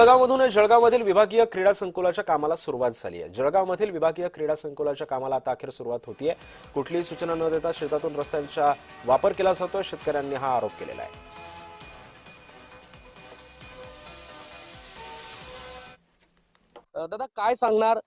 जळगावमधून जळगावमधील विभागीय क्रीडा संकुलाच्या कामाला सुरुवात झाली आहे। जळगावमधील विभागीय क्रीडा संकुलाच्या कामाला आता अखेर सुरुवात होतीये। कुठलीही सूचना न देता शेतातून रस्त्यांचा वापर केला जातोय, शेतकऱ्यांनी हा आरोप केलेला आहे। दादा काय सांगणार,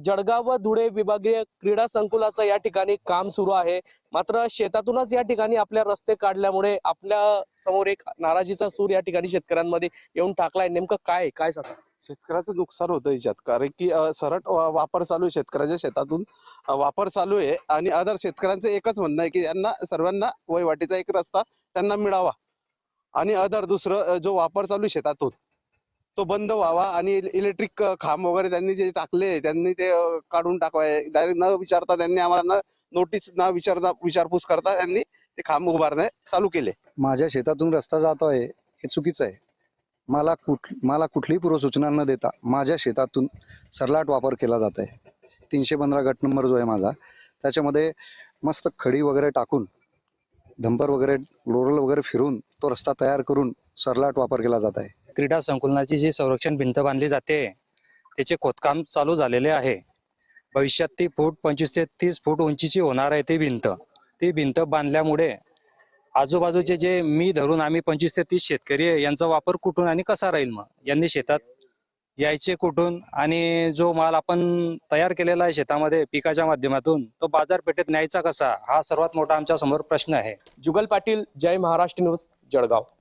जळगाव व धुळे विभागीय क्रीडा संकुलाचं या ठिकाणी काम सुरू आहे, मात्र शेतातूनच या ठिकाणी आपल्या रस्ते काढल्यामुळे आपल्या समोर एक नाराजीचा सूर या ठिकाणी शेतकऱ्यांमध्ये येऊन टाकलाय। नेमकं काय काय सांगणार? शेतकऱ्याचं नुकसान होतं याच्यात, कारण की सरळ वापर चालू आहे, शेतकऱ्याच्या शेतातून वापर चालू आहे आणि अदर शेतकऱ्यांचं एकच म्हणणं आहे की यांना सर्वांना वहिवाटीचा एक रस्ता त्यांना मिळावा आणि अदर दुसरं जो वापर चालू आहे शेतातून तो बंद व्हावा आणि इलेक्ट्रिक खांब वगैरे त्यांनी जे टाकले त्यांनी ते काढून टाकवाय। डायरेक्ट न विचारता त्यांनी आम्हाला नोटीस न विचारता विचारपूस करता त्यांनी ते खांब उभारणे चालू केले। माझ्या शेतातून रस्ता जातो आहे हे चुकीचं आहे। मला कुठलीही पूर्वसूचना न देता माझ्या शेतातून सरलाट वापर केला जात आहे। 315 गट नंबर जो आहे माझा, त्याच्यामध्ये मस्त खडी वगैरे टाकून डंपर वगैरे रोलर वगैरे फिरून तो रस्ता तयार करून सरलाट वापर केला जात आहे। क्रीडा संकुलाची जी संरक्षण भिंत बांधली जाते त्याचे खोदकाम चालू झालेले आहे। भविष्यात ती 25 ते 30 फूट उंचीची होणार आहे ती भिंत बांधल्यामुळे आजूबाजूचे जे मी धरून आम्ही 25 ते 30 शेतकरी आहे यांचा वापर कुठून आणि कसा राहील? मग यांनी शेतात यायचे कुठून आणि जो माल आपण तयार केलेला आहे शेतामध्ये पिकाच्या माध्यमातून तो बाजारपेठेत न्यायचा कसा, हा सर्वात मोठा आमच्या समोर प्रश्न आहे। जुगल पाटील, जय महाराष्ट्र न्यूज, जळगाव।